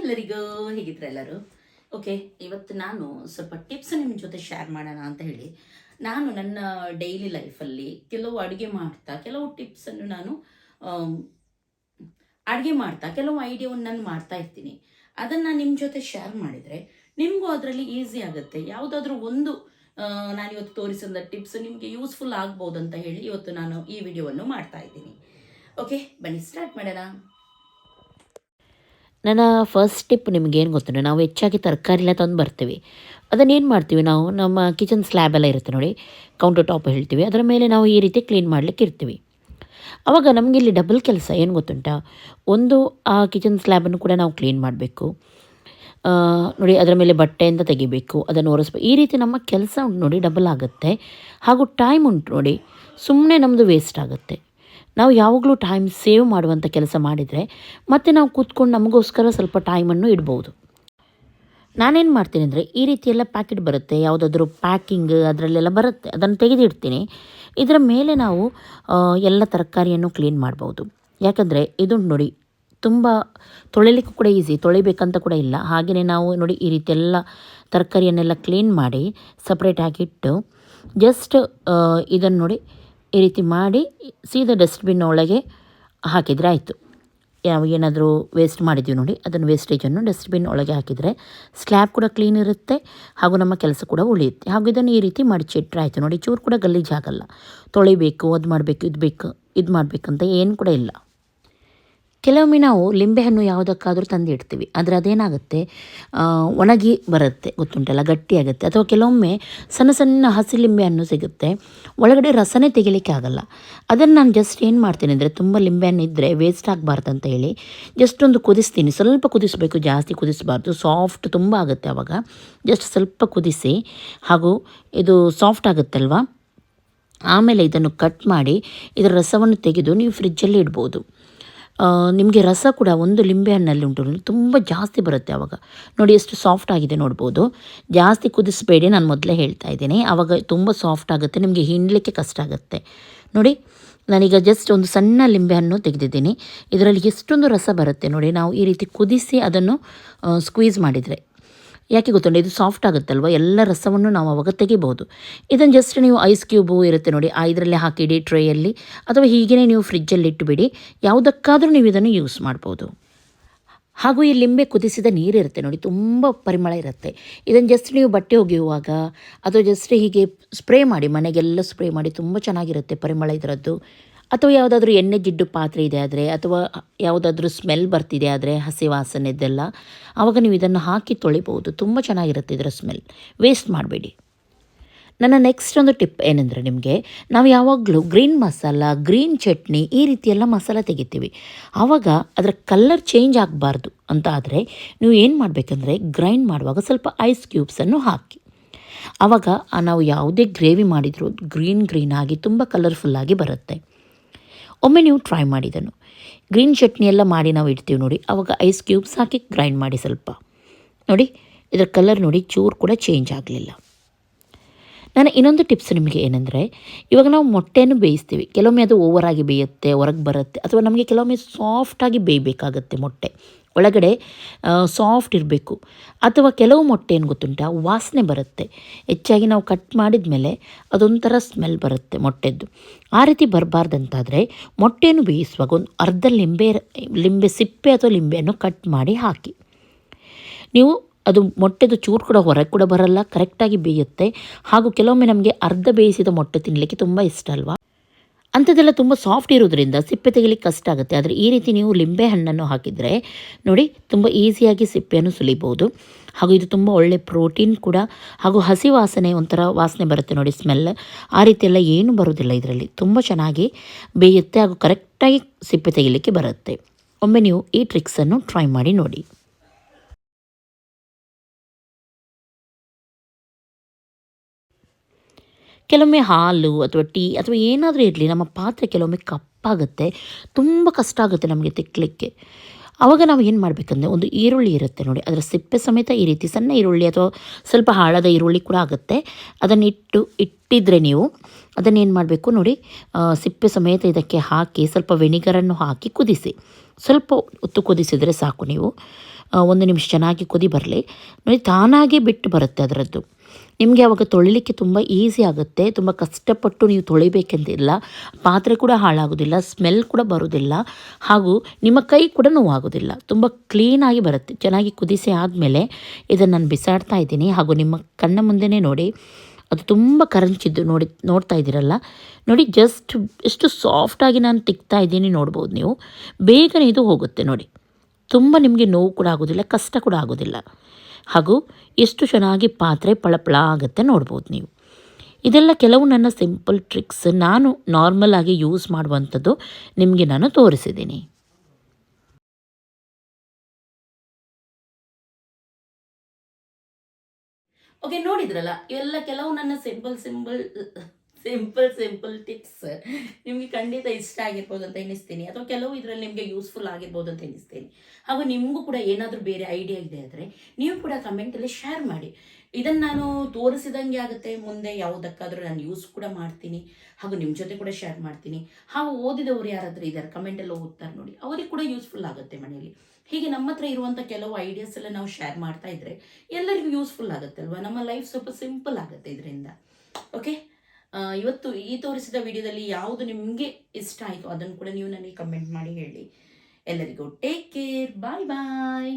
ಎಲ್ಲರಿಗೂ ಹೇಗಿದ್ರೆ ಎಲ್ಲರೂ ಓಕೆ. ಇವತ್ತು ನಾನು ಸ್ವಲ್ಪ ಟಿಪ್ಸ್ ನಿಮ್ಮ ಜೊತೆ ಶೇರ್ ಮಾಡೋಣ ಅಂತ ಹೇಳಿ ನಾನು ನನ್ನ ಡೈಲಿ ಲೈಫಲ್ಲಿ ಕೆಲವು ಅಡುಗೆ ಮಾಡ್ತಾ ಕೆಲವು ಟಿಪ್ಸನ್ನು ನಾನು ಅಡುಗೆ ಮಾಡ್ತಾ ಕೆಲವು ಐಡಿಯಾವನ್ನು ನಾನು ಮಾಡ್ತಾ ಇರ್ತೀನಿ. ಅದನ್ನು ನಿಮ್ಮ ಜೊತೆ ಶೇರ್ ಮಾಡಿದರೆ ನಿಮಗೂ ಅದರಲ್ಲಿ ಈಸಿ ಆಗುತ್ತೆ. ಯಾವುದಾದ್ರೂ ಒಂದು ನಾನಿವತ್ತು ತೋರಿಸಿದ ಟಿಪ್ಸ್ ನಿಮಗೆ ಯೂಸ್ಫುಲ್ ಆಗ್ಬೋದು ಅಂತ ಹೇಳಿ ಇವತ್ತು ನಾನು ಈ ವಿಡಿಯೋವನ್ನು ಮಾಡ್ತಾ ಇದ್ದೀನಿ. ಓಕೆ, ಬನ್ನಿ ಸ್ಟಾರ್ಟ್ ಮಾಡೋಣ. ನನ್ನ ಫಸ್ಟ್ ಟಿಪ್ ನಿಮಗೇನು ಗೊತ್ತಂದರೆ, ನಾವು ಹೆಚ್ಚಾಗಿ ತರಕಾರಿ ಎಲ್ಲ ತಂದು ಬರ್ತೀವಿ. ಅದನ್ನೇನು ಮಾಡ್ತೀವಿ, ನಾವು ನಮ್ಮ ಕಿಚನ್ ಸ್ಲ್ಯಾಬ್ ಎಲ್ಲ ಇರುತ್ತೆ ನೋಡಿ, ಕೌಂಟರ್ ಟಾಪ್ ಹೇಳ್ತೀವಿ, ಅದರ ಮೇಲೆ ನಾವು ಈ ರೀತಿ ಕ್ಲೀನ್ ಮಾಡಲಿಕ್ಕೆ ಇರ್ತೀವಿ. ಆವಾಗ ನಮಗೆ ಇಲ್ಲಿ ಡಬಲ್ ಕೆಲಸ ಏನು ಗೊತ್ತುಂಟಾ, ಒಂದು ಆ ಕಿಚನ್ ಸ್ಲ್ಯಾಬನ್ನು ಕೂಡ ನಾವು ಕ್ಲೀನ್ ಮಾಡಬೇಕು ನೋಡಿ, ಅದರ ಮೇಲೆ ಬಟ್ಟೆಯಿಂದ ತೆಗಿಬೇಕು, ಅದನ್ನು ಒರೆಸ್ಬೇಕು. ಈ ರೀತಿ ನಮ್ಮ ಕೆಲಸ ಉಂಟು ನೋಡಿ, ಡಬಲ್ ಆಗುತ್ತೆ. ಹಾಗೂ ಟೈಮ್ ಉಂಟು ನೋಡಿ, ಸುಮ್ಮನೆ ನಮ್ಮದು ವೇಸ್ಟ್ ಆಗುತ್ತೆ. ನಾವು ಯಾವಾಗಲೂ ಟೈಮ್ ಸೇವ್ ಮಾಡುವಂಥ ಕೆಲಸ ಮಾಡಿದರೆ ಮತ್ತು ನಾವು ಕೂತ್ಕೊಂಡು ನಮಗೋಸ್ಕರ ಸ್ವಲ್ಪ ಟೈಮನ್ನು ಇಡ್ಬೋದು. ನಾನೇನು ಮಾಡ್ತೀನಿ ಅಂದರೆ, ಈ ರೀತಿಯೆಲ್ಲ ಪ್ಯಾಕೆಟ್ ಬರುತ್ತೆ, ಯಾವುದಾದ್ರೂ ಪ್ಯಾಕಿಂಗ್ ಅದರಲ್ಲೆಲ್ಲ ಬರುತ್ತೆ, ಅದನ್ನು ತೆಗೆದಿಡ್ತೀನಿ. ಇದರ ಮೇಲೆ ನಾವು ಎಲ್ಲ ತರಕಾರಿಯನ್ನು ಕ್ಲೀನ್ ಮಾಡ್ಬೋದು. ಯಾಕಂದರೆ ಇದು ನೋಡಿ, ತುಂಬ ತೊಳಿಲಿಕ್ಕೂ ಕೂಡ ಈಸಿ, ತೊಳಿಬೇಕಂತ ಕೂಡ ಇಲ್ಲ. ಹಾಗೆಯೇ ನಾವು ನೋಡಿ ಈ ರೀತಿ ಎಲ್ಲ ತರಕಾರಿಯನ್ನೆಲ್ಲ ಕ್ಲೀನ್ ಮಾಡಿ ಸಪ್ರೇಟ್ ಆಗಿಟ್ಟು ಜಸ್ಟ್ ಇದನ್ನು ನೋಡಿ ಈ ರೀತಿ ಮಾಡಿ ಸೀದಾ ಡಸ್ಟ್ಬಿನ್ ಒಳಗೆ ಹಾಕಿದರೆ ಆಯಿತು. ಏನಾದರೂ ವೇಸ್ಟ್ ಮಾಡಿದ್ದೀವಿ ನೋಡಿ, ಅದನ್ನು ವೇಸ್ಟೇಜನ್ನು ಡಸ್ಟ್ಬಿನ್ ಒಳಗೆ ಹಾಕಿದರೆ ಸ್ಲ್ಯಾಬ್ ಕೂಡ ಕ್ಲೀನ್ ಇರುತ್ತೆ, ಹಾಗೂ ನಮ್ಮ ಕೆಲಸ ಕೂಡ ಉಳಿಯುತ್ತೆ. ಹಾಗೂ ಇದನ್ನು ಈ ರೀತಿ ಮಡಚಿಟ್ರೆ ಆಯಿತು ನೋಡಿ, ಚೂರು ಕೂಡ ಗಲೀಜಾಗಲ್ಲ. ತೊಳಿಬೇಕು, ಅದು ಮಾಡಬೇಕು, ಇದು ಮಾಡಬೇಕಂತ ಏನು ಕೂಡ ಇಲ್ಲ. ಕೆಲವೊಮ್ಮೆ ನಾವು ಲಿಂಬೆಹಣ್ಣು ಯಾವುದಕ್ಕಾದರೂ ತಂದಿಡ್ತೀವಿ, ಆದರೆ ಅದೇನಾಗುತ್ತೆ, ಒಣಗಿ ಬರುತ್ತೆ, ಗೊತ್ತುಂಟಲ್ಲ, ಗಟ್ಟಿಯಾಗುತ್ತೆ. ಅಥವಾ ಕೆಲವೊಮ್ಮೆ ಸಣ್ಣ ಸಣ್ಣ ಹಸಿ ಲಿಂಬೆಹಣ್ಣು ಸಿಗುತ್ತೆ, ಒಳಗಡೆ ರಸನೇ ತೆಗಿಲಿಕ್ಕೆ ಆಗಲ್ಲ. ಅದನ್ನು ನಾನು ಜಸ್ಟ್ ಏನು ಮಾಡ್ತೀನಿ ಅಂದರೆ, ತುಂಬ ಲಿಂಬೆಹಣ್ಣು ಇದ್ದರೆ ವೇಸ್ಟ್ ಆಗಬಾರ್ದು ಅಂತ ಹೇಳಿ ಜಸ್ಟ್ ಒಂದು ಕುದಿಸ್ತೀನಿ. ಸ್ವಲ್ಪ ಕುದಿಸಬೇಕು, ಜಾಸ್ತಿ ಕುದಿಸಬಾರ್ದು, ಸಾಫ್ಟ್ ತುಂಬ ಆಗುತ್ತೆ ಆವಾಗ. ಜಸ್ಟ್ ಸ್ವಲ್ಪ ಕುದಿಸಿ, ಹಾಗೂ ಇದು ಸಾಫ್ಟ್ ಆಗುತ್ತಲ್ವ, ಆಮೇಲೆ ಇದನ್ನು ಕಟ್ ಮಾಡಿ ಇದರ ರಸವನ್ನು ತೆಗೆದು ನೀವು ಫ್ರಿಜ್ಜಲ್ಲಿ ಇಡ್ಬೋದು. ನಿಮಗೆ ರಸ ಕೂಡ ಒಂದು ಲಿಂಬೆಹಣ್ಣಲ್ಲಿ ಉಂಟು ತುಂಬ ಜಾಸ್ತಿ ಬರುತ್ತೆ. ಆವಾಗ ನೋಡಿ ಎಷ್ಟು ಸಾಫ್ಟ್ ಆಗಿದೆ ನೋಡ್ಬೋದು. ಜಾಸ್ತಿ ಕುದಿಸಬೇಡಿ, ನಾನು ಮೊದಲೇ ಹೇಳ್ತಾ ಇದ್ದೀನಿ, ಆವಾಗ ತುಂಬ ಸಾಫ್ಟ್ ಆಗುತ್ತೆ, ನಿಮಗೆ ಹಿಂಡಲಿಕ್ಕೆ ಕಷ್ಟ ಆಗುತ್ತೆ. ನೋಡಿ, ನಾನೀಗ ಜಸ್ಟ್ ಒಂದು ಸಣ್ಣ ಲಿಂಬೆಹಣ್ಣು ತೆಗೆದಿದ್ದೀನಿ. ಇದರಲ್ಲಿ ಎಷ್ಟೊಂದು ರಸ ಬರುತ್ತೆ ನೋಡಿ, ನಾವು ಈ ರೀತಿ ಕುದಿಸಿ ಅದನ್ನು ಸ್ಕ್ವೀಸ್ ಮಾಡಿದರೆ. ಯಾಕೆ ಗೊತ್ತುಂಟು, ಇದು ಸಾಫ್ಟ್ ಆಗುತ್ತಲ್ವ, ಎಲ್ಲ ರಸವನ್ನು ನಾವು ಆವಾಗ ತೆಗಿಬೋದು. ಇದನ್ನು ಜಸ್ಟ್ ನೀವು ಐಸ್ ಕ್ಯೂಬು ಇರುತ್ತೆ ನೋಡಿ, ಇದರಲ್ಲೇ ಹಾಕಿಡಿ ಟ್ರೇಯಲ್ಲಿ, ಅಥವಾ ಹೀಗೇ ನೀವು ಫ್ರಿಜ್ಜಲ್ಲಿ ಇಟ್ಟುಬಿಡಿ, ಯಾವುದಕ್ಕಾದರೂ ನೀವು ಇದನ್ನು ಯೂಸ್ ಮಾಡ್ಬೋದು. ಹಾಗೂ ಈ ಲಿಂಬೆ ಕುದಿಸಿದ ನೀರಿರುತ್ತೆ ನೋಡಿ, ತುಂಬ ಪರಿಮಳ ಇರುತ್ತೆ. ಇದನ್ನು ಜಸ್ಟ್ ನೀವು ಬಟ್ಟೆ ಒಗೆಯುವಾಗ ಅಥವಾ ಜಸ್ಟ್ ಹೀಗೆ ಸ್ಪ್ರೇ ಮಾಡಿ, ಮನೆಗೆಲ್ಲ ಸ್ಪ್ರೇ ಮಾಡಿ, ತುಂಬ ಚೆನ್ನಾಗಿರುತ್ತೆ ಪರಿಮಳ ಇದರದ್ದು. ಅಥವಾ ಯಾವುದಾದ್ರೂ ಎಣ್ಣೆ ಜಿಡ್ಡು ಪಾತ್ರೆ ಇದೆ ಆದರೆ, ಅಥವಾ ಯಾವುದಾದ್ರೂ ಸ್ಮೆಲ್ ಬರ್ತಿದೆ ಆದರೆ, ಹಸಿ ವಾಸನೆದ್ದೆಲ್ಲ, ಆವಾಗ ನೀವು ಇದನ್ನು ಹಾಕಿ ತೊಳಿಬೋದು. ತುಂಬ ಚೆನ್ನಾಗಿರುತ್ತೆ ಇದರ ಸ್ಮೆಲ್, ವೇಸ್ಟ್ ಮಾಡಬೇಡಿ. ನನ್ನ ನೆಕ್ಸ್ಟ್ ಒಂದು ಟಿಪ್ ಏನೆಂದರೆ, ನಿಮಗೆ ನಾವು ಯಾವಾಗಲೂ ಗ್ರೀನ್ ಮಸಾಲ, ಗ್ರೀನ್ ಚಟ್ನಿ ಈ ರೀತಿಯೆಲ್ಲ ಮಸಾಲ ತೆಗಿತೀವಿ. ಆವಾಗ ಅದರ ಕಲರ್ ಚೇಂಜ್ ಆಗಬಾರ್ದು ಅಂತ ಆದರೆ ನೀವು ಏನು ಮಾಡಬೇಕಂದ್ರೆ, ಗ್ರೈಂಡ್ ಮಾಡುವಾಗ ಸ್ವಲ್ಪ ಐಸ್ ಕ್ಯೂಬ್ಸನ್ನು ಹಾಕಿ. ಆವಾಗ ನಾವು ಯಾವುದೇ ಗ್ರೇವಿ ಮಾಡಿದರೂ ಗ್ರೀನ್ ಆಗಿ ತುಂಬ ಕಲರ್ಫುಲ್ಲಾಗಿ ಬರುತ್ತೆ. ಒಮ್ಮೆ ನೀವು ಟ್ರೈ ಮಾಡಿ ಇದನ್ನು. ಗ್ರೀನ್ ಚಟ್ನಿ ಎಲ್ಲ ಮಾಡಿ ನಾವು ಇಡ್ತೀವಿ ನೋಡಿ, ಆವಾಗ ಐಸ್ ಕ್ಯೂಬ್ಸ್ ಹಾಕಿ ಗ್ರೈಂಡ್ ಮಾಡಿ ಸ್ವಲ್ಪ ನೋಡಿ, ಇದರ ಕಲರ್ ನೋಡಿ ಚೂರು ಕೂಡ ಚೇಂಜ್ ಆಗಲಿಲ್ಲ. ನಾನು ಇನ್ನೊಂದು ಟಿಪ್ಸ್ ನಿಮಗೆ ಏನೆಂದರೆ, ಇವಾಗ ನಾವು ಮೊಟ್ಟೆಯನ್ನು ಬೇಯಿಸ್ತೀವಿ, ಕೆಲವೊಮ್ಮೆ ಅದು ಓವರಾಗಿ ಬೇಯುತ್ತೆ, ಹೊರಗೆ ಬರುತ್ತೆ, ಅಥವಾ ನಮಗೆ ಕೆಲವೊಮ್ಮೆ ಸಾಫ್ಟಾಗಿ ಬೇಯಬೇಕಾಗತ್ತೆ. ಮೊಟ್ಟೆ ಒಳಗಡೆ ಸಾಫ್ಟ್ ಇರಬೇಕು. ಅಥವಾ ಕೆಲವು ಮೊಟ್ಟೆ ಏನು ಗೊತ್ತುಂಟಾ, ವಾಸನೆ ಬರುತ್ತೆ, ಹೆಚ್ಚಾಗಿ ನಾವು ಕಟ್ ಮಾಡಿದ ಮೇಲೆ ಅದೊಂಥರ ಸ್ಮೆಲ್ ಬರುತ್ತೆ ಮೊಟ್ಟೆದ್ದು. ಆ ರೀತಿ ಬರಬಾರ್ದಂತಾದರೆ ಮೊಟ್ಟೆಯನ್ನು ಬೇಯಿಸುವಾಗ ಒಂದು ಅರ್ಧ ಲಿಂಬೆ ಸಿಪ್ಪೆ ಅಥವಾ ಲಿಂಬೆಯನ್ನು ಕಟ್ ಮಾಡಿ ಹಾಕಿ. ನೀವು ಅದು ಮೊಟ್ಟೆದು ಚೂರು ಕೂಡ ಹೊರಗೆ ಕೂಡ ಬರಲ್ಲ, ಕರೆಕ್ಟಾಗಿ ಬೇಯುತ್ತೆ. ಹಾಗೂ ಕೆಲವೊಮ್ಮೆ ನಮಗೆ ಅರ್ಧ ಬೇಯಿಸಿದ ಮೊಟ್ಟೆ ತಿನ್ನಲಿಕ್ಕೆ ತುಂಬ ಇಷ್ಟ ಅಲ್ವಾ, ಅಂಥದ್ದೆಲ್ಲ ತುಂಬ ಸಾಫ್ಟ್ ಇರೋದ್ರಿಂದ ಸಿಪ್ಪೆ ತೆಗಿಲಿಕ್ಕೆ ಕಷ್ಟ ಆಗುತ್ತೆ. ಆದರೆ ಈ ರೀತಿ ನೀವು ಲಿಂಬೆ ಹಣ್ಣನ್ನು ಹಾಕಿದರೆ ನೋಡಿ, ತುಂಬ ಈಸಿಯಾಗಿ ಸಿಪ್ಪೆಯನ್ನು ಸುಲಿಬೋದು. ಹಾಗೂ ಇದು ತುಂಬ ಒಳ್ಳೆ ಪ್ರೋಟೀನ್ ಕೂಡ, ಹಾಗೂ ಹಸಿ ವಾಸನೆ, ಒಂಥರ ವಾಸನೆ ಬರುತ್ತೆ ನೋಡಿ, ಸ್ಮೆಲ್, ಆ ರೀತಿಯೆಲ್ಲ ಏನೂ ಬರೋದಿಲ್ಲ ಇದರಲ್ಲಿ. ತುಂಬ ಚೆನ್ನಾಗಿ ಬೇಯುತ್ತೆ, ಹಾಗೂ ಕರೆಕ್ಟಾಗಿ ಸಿಪ್ಪೆ ತೆಗಿಲಿಕ್ಕೆ ಬರುತ್ತೆ. ಒಮ್ಮೆ ನೀವು ಈ ಟ್ರಿಕ್ಸನ್ನು ಟ್ರೈ ಮಾಡಿ ನೋಡಿ. ಕೆಲವೊಮ್ಮೆ ಹಾಲು ಅಥವಾ ಟೀ ಅಥವಾ ಏನಾದರೂ ಇರಲಿ, ನಮ್ಮ ಪಾತ್ರೆ ಕೆಲವೊಮ್ಮೆ ಕಪ್ಪಾಗುತ್ತೆ, ತುಂಬ ಕಷ್ಟ ಆಗುತ್ತೆ ನಮಗೆ ತಿಕ್ಕಲಿಕ್ಕೆ. ಆವಾಗ ನಾವು ಏನು ಮಾಡಬೇಕಂದ್ರೆ, ಒಂದು ಈರುಳ್ಳಿ ಇರುತ್ತೆ ನೋಡಿ, ಅದರ ಸಿಪ್ಪೆ ಸಮೇತ ಈ ರೀತಿ ಸಣ್ಣ ಈರುಳ್ಳಿ ಅಥವಾ ಸ್ವಲ್ಪ ಹಾಳಾದ ಈರುಳ್ಳಿ ಕೂಡ ಆಗುತ್ತೆ, ಅದನ್ನು ಇಟ್ಟಿದ್ರೆ ನೀವು ಅದನ್ನೇನು ಮಾಡಬೇಕು ನೋಡಿ, ಸಿಪ್ಪೆ ಸಮೇತ ಇದಕ್ಕೆ ಹಾಕಿ ಸ್ವಲ್ಪ ವೆನಿಗರನ್ನು ಹಾಕಿ ಕುದಿಸಿ. ಸ್ವಲ್ಪ ಹೊತ್ತು ಕುದಿಸಿದರೆ ಸಾಕು ನೀವು. 1 ನಿಮಿಷ ಚೆನ್ನಾಗಿ ಕುದಿ ಬರಲಿ. ನೋಡಿ ತಾನಾಗೇ ಬಿಟ್ಟು ಬರುತ್ತೆ ಅದರದ್ದು. ನಿಮಗೆ ಆವಾಗ ತೊಳಿಲಿಕ್ಕೆ ತುಂಬ ಈಸಿ ಆಗುತ್ತೆ. ತುಂಬ ಕಷ್ಟಪಟ್ಟು ನೀವು ತೊಳಿಬೇಕೆಂದಿಲ್ಲ. ಪಾತ್ರೆ ಕೂಡ ಹಾಳಾಗೋದಿಲ್ಲ, ಸ್ಮೆಲ್ ಕೂಡ ಬರೋದಿಲ್ಲ, ಹಾಗೂ ನಿಮ್ಮ ಕೈ ಕೂಡ ನೋವಾಗೋದಿಲ್ಲ. ತುಂಬ ಕ್ಲೀನಾಗಿ ಬರುತ್ತೆ. ಚೆನ್ನಾಗಿ ಕುದಿಸಿ ಆದಮೇಲೆ ಇದನ್ನು ನಾನು ಬಿಸಾಡ್ತಾ ಇದ್ದೀನಿ. ಹಾಗೂ ನಿಮ್ಮ ಕಣ್ಣ ಮುಂದೆನೇ ನೋಡಿ ಅದು ತುಂಬ ಕರಂಚಿದ್ದು ನೋಡ್ತಾ ಇದ್ದೀರಲ್ಲ. ನೋಡಿ ಜಸ್ಟ್ ಎಷ್ಟು ಸಾಫ್ಟಾಗಿ ನಾನು ತಿಕ್ತಾ ಇದ್ದೀನಿ ನೋಡ್ಬೋದು ನೀವು. ಬೇಗನೆ ಇದು ಹೋಗುತ್ತೆ ನೋಡಿ. ತುಂಬ ನಿಮಗೆ ನೋವು ಕೂಡ ಆಗೋದಿಲ್ಲ, ಕಷ್ಟ ಕೂಡ ಆಗೋದಿಲ್ಲ. ಹಾಗೂ ಎಷ್ಟು ಚೆನ್ನಾಗಿ ಪಾತ್ರೆ ಪಳಪಳ ಆಗುತ್ತೆ ನೋಡ್ಬೋದು ನೀವು. ಇದೆಲ್ಲ ಕೆಲವು ನನ್ನ ಸಿಂಪಲ್ ಟ್ರಿಕ್ಸ್. ನಾನು ನಾರ್ಮಲ್ ಆಗಿ ಯೂಸ್ ಮಾಡುವಂಥದ್ದು ನಿಮಗೆ ನಾನು ತೋರಿಸಿದ್ದೀನಿ. ಓಕೆ, ನೋಡಿದ್ರಲ್ಲ, ಇವೆಲ್ಲ ಕೆಲವು ನನ್ನ ಸಿಂಪಲ್ ಟಿಪ್ಸ್ ನಿಮಗೆ ಖಂಡಿತ ಇಷ್ಟ ಆಗಿರ್ಬೋದು ಅಂತ ಎನಿಸ್ತೀನಿ, ಅಥವಾ ಕೆಲವು ಇದರಲ್ಲಿ ನಿಮಗೆ ಯೂಸ್ಫುಲ್ ಆಗಿರ್ಬೋದು ಅಂತ ಎನಿಸ್ತೀನಿ. ಹಾಗೂ ನಿಮಗೂ ಕೂಡ ಏನಾದರೂ ಬೇರೆ ಐಡಿಯಾ ಇದೆ ಆದರೆ ನೀವು ಕೂಡ ಕಮೆಂಟಲ್ಲಿ ಶೇರ್ ಮಾಡಿ. ಇದನ್ನು ನಾನು ತೋರಿಸಿದಂಗೆ ಆಗುತ್ತೆ, ಮುಂದೆ ಯಾವುದಕ್ಕಾದರೂ ನಾನು ಯೂಸ್ ಕೂಡ ಮಾಡ್ತೀನಿ, ಹಾಗೂ ನಿಮ್ಮ ಜೊತೆ ಕೂಡ ಶೇರ್ ಮಾಡ್ತೀನಿ. ಹಾಗೂ ಓದಿದವರು ಯಾರಾದರೂ ಇದ್ದಾರೆ ಕಮೆಂಟಲ್ಲಿ ಓದ್ತಾರೆ ನೋಡಿ, ಅವರಿಗೆ ಕೂಡ ಯೂಸ್ಫುಲ್ ಆಗುತ್ತೆ ಮನೆಯಲ್ಲಿ. ಹೀಗೆ ನಮ್ಮ ಹತ್ರ ಇರುವಂಥ ಕೆಲವು ಐಡಿಯಾಸ್ ಎಲ್ಲ ನಾವು ಶೇರ್ ಮಾಡ್ತಾ ಇದ್ರೆ ಎಲ್ಲರಿಗೂ ಯೂಸ್ಫುಲ್ ಆಗುತ್ತೆ ಅಲ್ವಾ. ನಮ್ಮ ಲೈಫ್ ಸ್ವಲ್ಪ ಸಿಂಪಲ್ ಆಗುತ್ತೆ ಇದರಿಂದ. ಓಕೆ, ಇವತ್ತು ಈ ತೋರಿಸಿದ ವಿಡಿಯೋದಲ್ಲಿ ಯಾವುದು ನಿಮಗೆ ಇಷ್ಟ ಆಯಿತು ಅದನ್ನು ಕೂಡ ನೀವು ನನಗೆ ಕಮೆಂಟ್ ಮಾಡಿ ಹೇಳಿ. ಎಲ್ಲರಿಗೂ ಟೇಕ್ ಕೇರ್, ಬಾಯ್ ಬಾಯ್.